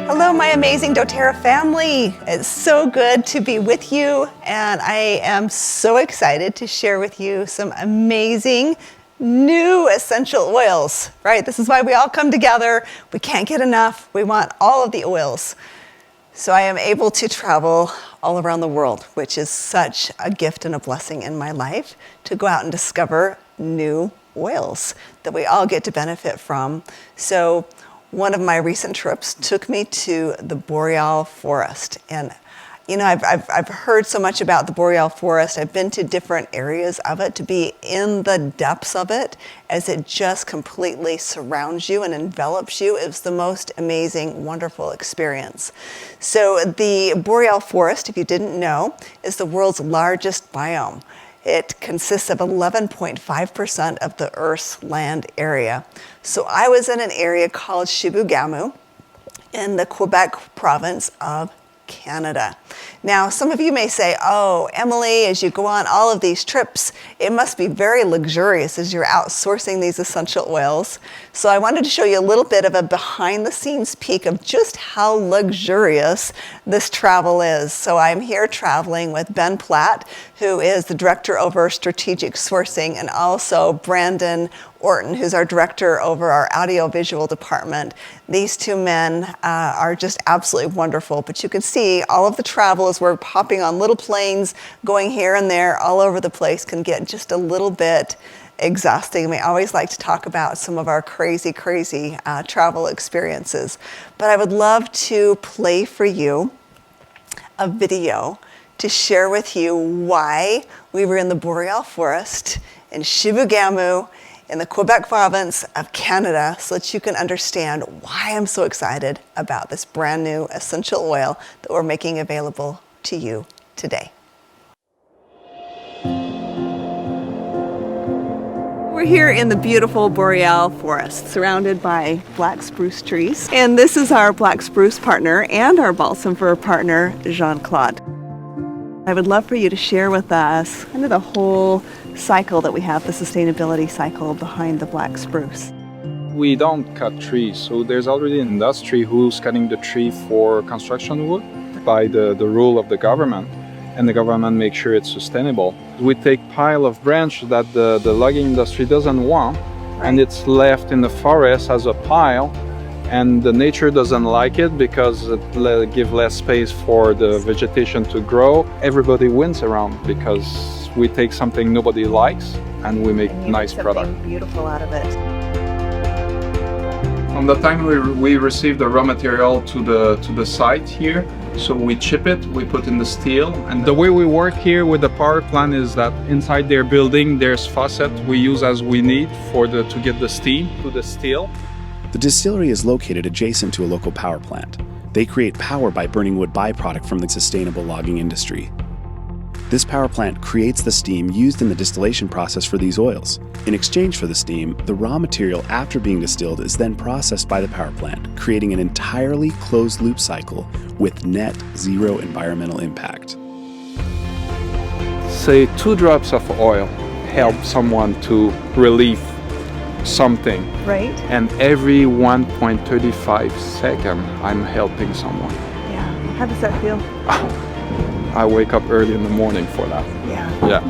Hello, my amazing doTERRA family. It's so good to be with you, and I am so excited to share with you some amazing new essential oils, right? This is why we all come together. We can't get enough. We want all of the oils. So I am able to travel all around the world, which is such a gift and a blessing in my life, to go out and discover new oils that we all get to benefit from. So one of my recent trips took me to the Boreal Forest. And you know, I've heard so much about the Boreal Forest. I've been to different areas of it, to be in the depths of it as it just completely surrounds you and envelops you. It was the most amazing, wonderful experience. So the Boreal Forest, if you didn't know, is the world's largest biome. It consists of 11.5% of the Earth's land area. So I was in an area called Chibougamau in the Quebec province of Canada. Now, some of you may say, oh, Emily, as you go on all of these trips, it must be very luxurious as you're outsourcing these essential oils. So I wanted to show you a little bit of a behind the scenes peek of just how luxurious this travel is. So I'm here traveling with Ben Platt, who is the director over strategic sourcing, and also Brandon Orton, who's our director over our audiovisual department. These two men are just absolutely wonderful, but you can see all of the travel as we're hopping on little planes, going here and there, all over the place, can get just a little bit exhausting. We always like to talk about some of our crazy travel experiences. But I would love to play for you a video to share with you why we were in the Boreal Forest in Chibougamau in the Quebec province of Canada, so that you can understand why I'm so excited about this brand new essential oil that we're making available to you today. We're here in the beautiful Boreal Forest, surrounded by black spruce trees. And this is our black spruce partner and our balsam fir partner, Jean-Claude. I would love for you to share with us kind of the whole cycle that we have, the sustainability cycle behind the black spruce. We don't cut trees, so there's already an industry who's cutting the tree for construction wood by the rule of the government, and the government makes sure it's sustainable. We take pile of branch that the logging industry doesn't want, and it's left in the forest as a pile, and the nature doesn't like it because it gives less space for the vegetation to grow. Everybody wins around because we take something nobody likes and we make nice product. Beautiful out of it. From the time we receive the raw material to the site here, so we chip it, we put in the steel, and the way we work here with the power plant is that inside their building there's faucet we use as we need to get the steam to the steel. The distillery is located adjacent to a local power plant. They create power by burning wood byproduct from the sustainable logging industry. This power plant creates the steam used in the distillation process for these oils. In exchange for the steam, the raw material after being distilled is then processed by the power plant, creating an entirely closed-loop cycle with net zero environmental impact. Say 2 drops of oil help someone to relieve something, right? And every 1.35 seconds I'm helping someone. Yeah. How does that feel? I wake up early in the morning for that. Yeah.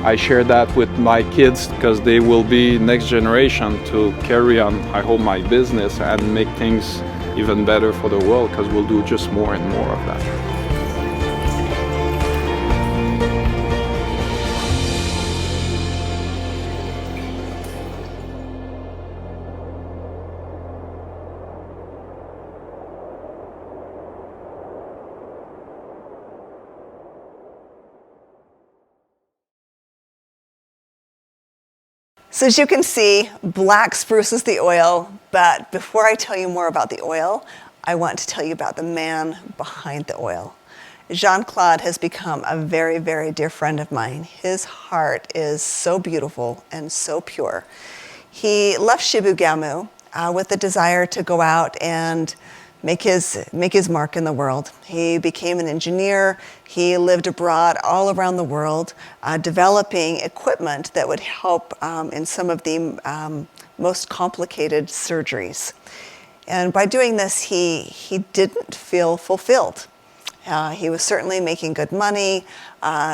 I share that with my kids because they will be next generation to carry on, I hope, my business and make things even better for the world, because we'll do just more and more of that. So as you can see, black spruce is the oil, but before I tell you more about the oil, I want to tell you about the man behind the oil. Jean-Claude has become a very dear friend of mine. His heart is so beautiful and so pure. He left Chibougamau with the desire to go out and make his mark in the world. He became an engineer. He lived abroad all around the world, developing equipment that would help in some of the most complicated surgeries. And by doing this, he didn't feel fulfilled. He was certainly making good money.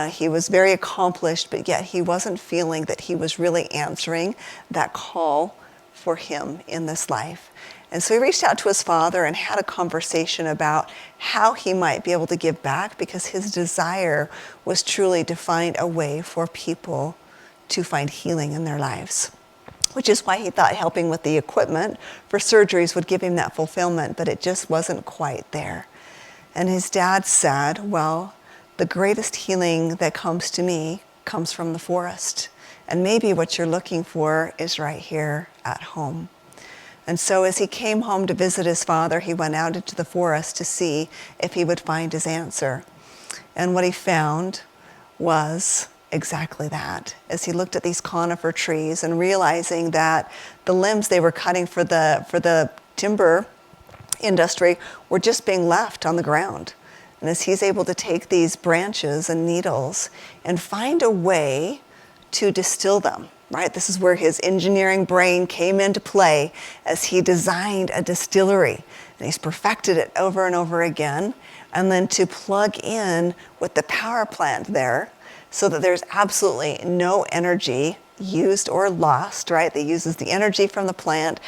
He was very accomplished, but yet he wasn't feeling that he was really answering that call for him in this life. And so he reached out to his father and had a conversation about how he might be able to give back, because his desire was truly to find a way for people to find healing in their lives, which is why he thought helping with the equipment for surgeries would give him that fulfillment, but it just wasn't quite there. And his dad said, well, the greatest healing that comes to me comes from the forest. And maybe what you're looking for is right here at home. And so as he came home to visit his father, he went out into the forest to see if he would find his answer. And what he found was exactly that. As he looked at these conifer trees and realizing that the limbs they were cutting for the timber industry were just being left on the ground. And as he's able to take these branches and needles and find a way to distill them, right? This is where his engineering brain came into play as he designed a distillery. And he's perfected it over and over again. And then to plug in with the power plant there so that there's absolutely no energy used or lost, right? They uses the energy from the plant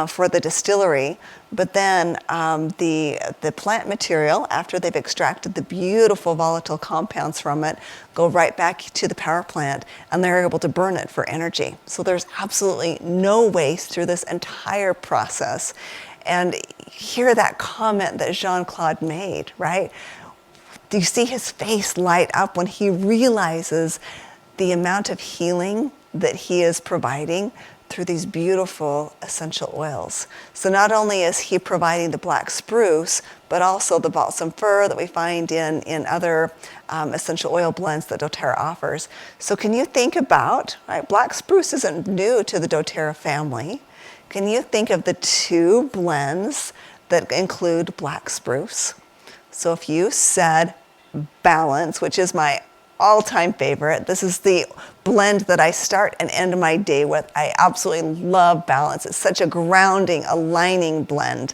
for the distillery, but then the plant material, after they've extracted the beautiful volatile compounds from it, go right back to the power plant, and they're able to burn it for energy. So there's absolutely no waste through this entire process. And hear that comment that Jean-Claude made, right? Do you see his face light up when he realizes the amount of healing that he is providing through these beautiful essential oils? So not only is he providing the black spruce, but also the balsam fir that we find in other essential oil blends that doTERRA offers. So can you think about, right, black spruce isn't new to the doTERRA family. Can you think of the two blends that include black spruce? So if you said Balance, which is my all-time favorite. This is the blend that I start and end my day with. I absolutely love Balance. It's such a grounding, aligning blend.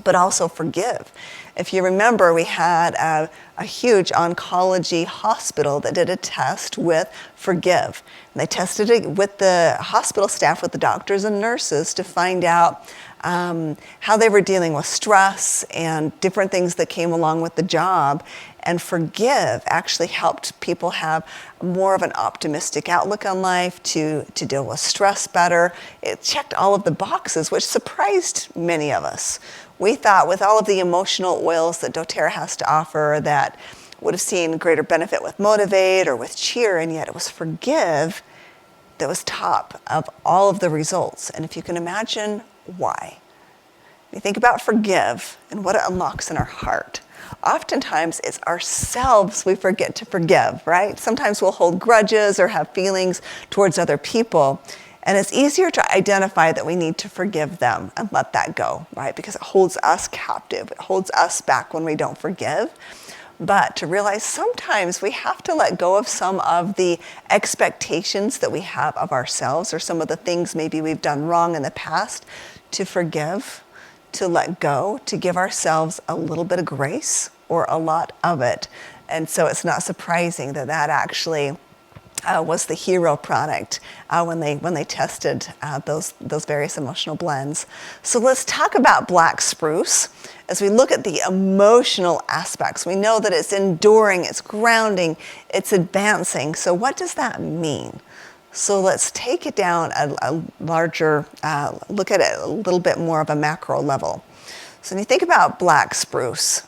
But also Forgive. If you remember, we had a huge oncology hospital that did a test with Forgive. And they tested it with the hospital staff, with the doctors and nurses, to find out how they were dealing with stress and different things that came along with the job. And Forgive actually helped people have more of an optimistic outlook on life, to deal with stress better. It checked all of the boxes, which surprised many of us. We thought with all of the emotional oils that doTERRA has to offer that would have seen greater benefit with Motivate or with Cheer, and yet it was Forgive that was top of all of the results. And if you can imagine why. You think about Forgive and what it unlocks in our heart. Oftentimes it's ourselves we forget to forgive, right? Sometimes we'll hold grudges or have feelings towards other people. And it's easier to identify that we need to forgive them and let that go, right? Because it holds us captive. It holds us back when we don't forgive. But to realize sometimes we have to let go of some of the expectations that we have of ourselves, or some of the things maybe we've done wrong in the past, to forgive, to let go, to give ourselves a little bit of grace or a lot of it. And so it's not surprising that that actually was the hero product when they tested those various emotional blends. So let's talk about black spruce. As we look at the emotional aspects, we know that it's enduring, it's grounding, it's advancing. So what does that mean? So let's take it down a larger, look at it a little bit more of a macro level. So when you think about black spruce,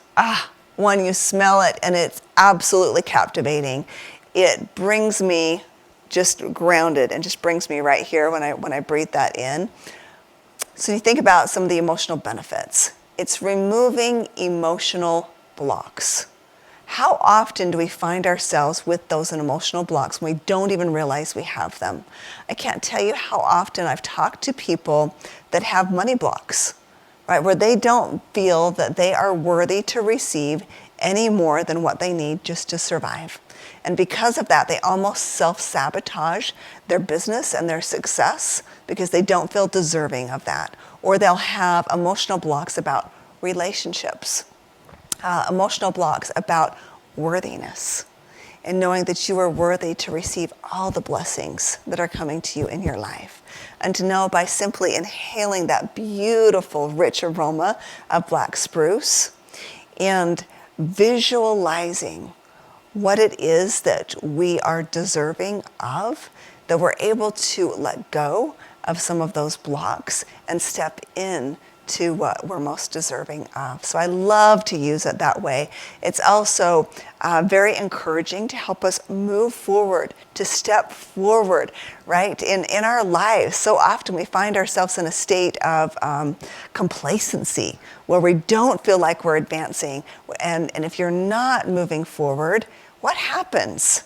one, you smell it and it's absolutely captivating. It brings me just grounded and just brings me right here when I breathe that in. So you think about some of the emotional benefits. It's removing emotional blocks. How often do we find ourselves with those emotional blocks when we don't even realize we have them? I can't tell you how often I've talked to people that have money blocks, right? Where they don't feel that they are worthy to receive any more than what they need just to survive. And because of that, they almost self-sabotage their business and their success because they don't feel deserving of that. Or they'll have emotional blocks about relationships, emotional blocks about worthiness, and knowing that you are worthy to receive all the blessings that are coming to you in your life. And to know by simply inhaling that beautiful, rich aroma of black spruce and visualizing what it is that we are deserving of, that we're able to let go of some of those blocks and step in to what we're most deserving of. So I love to use it that way. It's also very encouraging to help us move forward, to step forward, right? In our lives, so often we find ourselves in a state of complacency where we don't feel like we're advancing. And if you're not moving forward, what happens?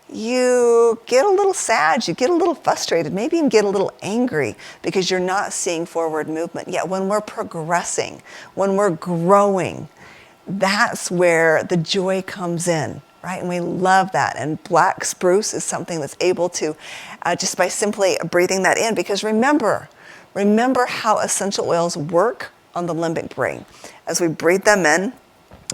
You get a little sad, you get a little frustrated, maybe even get a little angry because you're not seeing forward movement. Yet when we're progressing, when we're growing, that's where the joy comes in, right? And we love that. And black spruce is something that's able to, just by simply breathing that in, because remember how essential oils work on the limbic brain. As we breathe them in,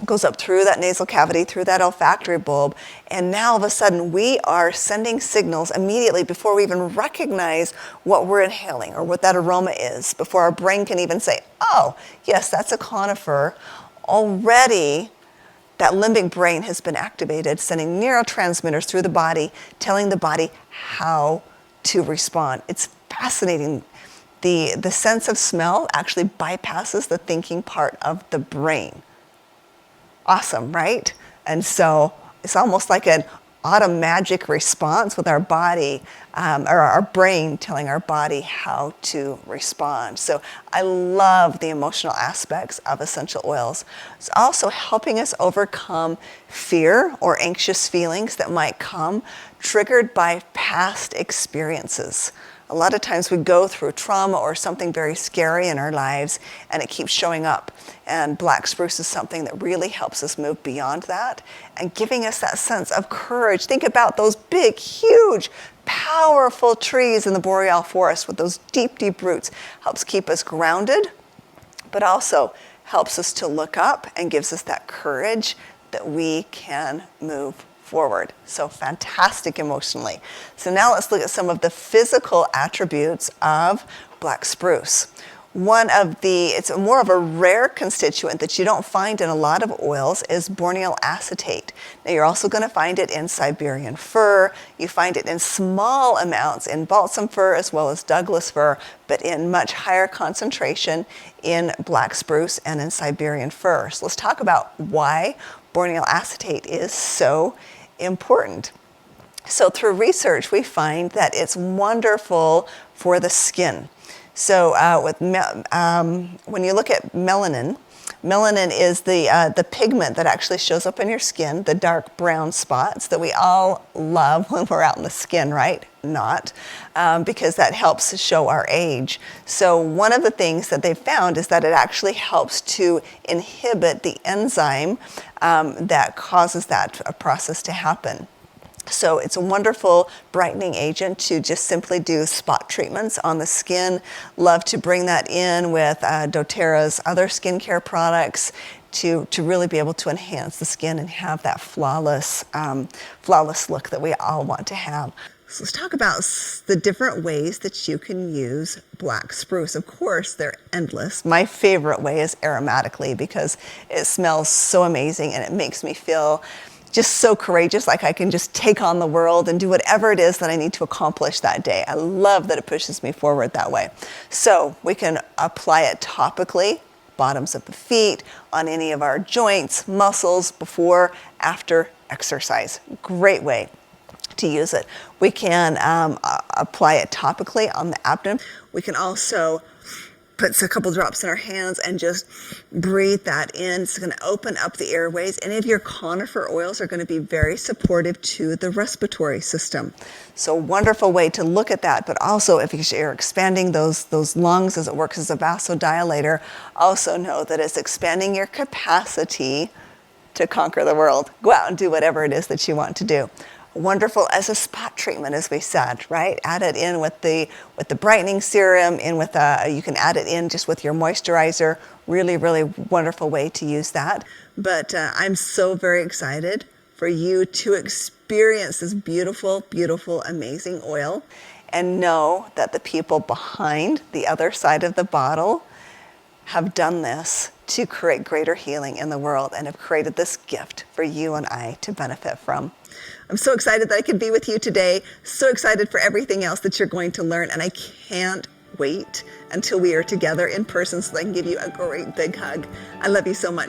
goes up through that nasal cavity, through that olfactory bulb, and now all of a sudden we are sending signals immediately before we even recognize what we're inhaling or what that aroma is, before our brain can even say, oh, yes, that's a conifer. Already, that limbic brain has been activated, sending neurotransmitters through the body, telling the body how to respond. It's fascinating. The sense of smell actually bypasses the thinking part of the brain. Awesome, right? And so it's almost like an automagic response with our body, or our brain telling our body how to respond. So I love the emotional aspects of essential oils. It's also helping us overcome fear or anxious feelings that might come triggered by past experiences. A lot of times we go through trauma or something very scary in our lives and it keeps showing up. And black spruce is something that really helps us move beyond that and giving us that sense of courage. Think about those big, huge, powerful trees in the boreal forest with those deep, deep roots. Helps keep us grounded, but also helps us to look up and gives us that courage that we can move forward. So fantastic emotionally. So now let's look at some of the physical attributes of black spruce. It's more of a rare constituent that you don't find in a lot of oils is bornyl acetate. Now you're also going to find it in Siberian fir. You find it in small amounts in balsam fir as well as Douglas fir, but in much higher concentration in black spruce and in Siberian fir. So let's talk about why bornyl acetate is so important. So through research, we find that it's wonderful for the skin. So when you look at melanin, melanin is the pigment that actually shows up in your skin, the dark brown spots that we all love when we're out in the skin, right? Not, because that helps show our age. So one of the things that they found is that it actually helps to inhibit the enzyme that causes that process to happen. So it's a wonderful brightening agent to just simply do spot treatments on the skin. Love to bring that in with doTERRA's other skincare products to really be able to enhance the skin and have that flawless look that we all want to have. So let's talk about the different ways that you can use black spruce. Of course, they're endless. My favorite way is aromatically because it smells so amazing and it makes me feel just so courageous, like I can just take on the world and do whatever it is that I need to accomplish that day. I love that it pushes me forward that way. So we can apply it topically, bottoms of the feet, on any of our joints, muscles, before, after exercise. Great way to use it. We can apply it topically on the abdomen. We can also put a couple drops in our hands and just breathe that in. It's going to open up the airways. Any of your conifer oils are going to be very supportive to the respiratory system. So wonderful way to look at that. But also if you're expanding those lungs as it works as a vasodilator, also know that it's expanding your capacity to conquer the world. Go out and do whatever it is that you want to do. Wonderful as a spot treatment, as we said, right? Add it in with the brightening serum, you can add it in just with your moisturizer. Really, really wonderful way to use that. But I'm so very excited for you to experience this beautiful, beautiful, amazing oil and know that the people behind the other side of the bottle have done this to create greater healing in the world and have created this gift for you and I to benefit from. I'm so excited that I could be with you today. So excited for everything else that you're going to learn. And I can't wait until we are together in person so that I can give you a great big hug. I love you so much.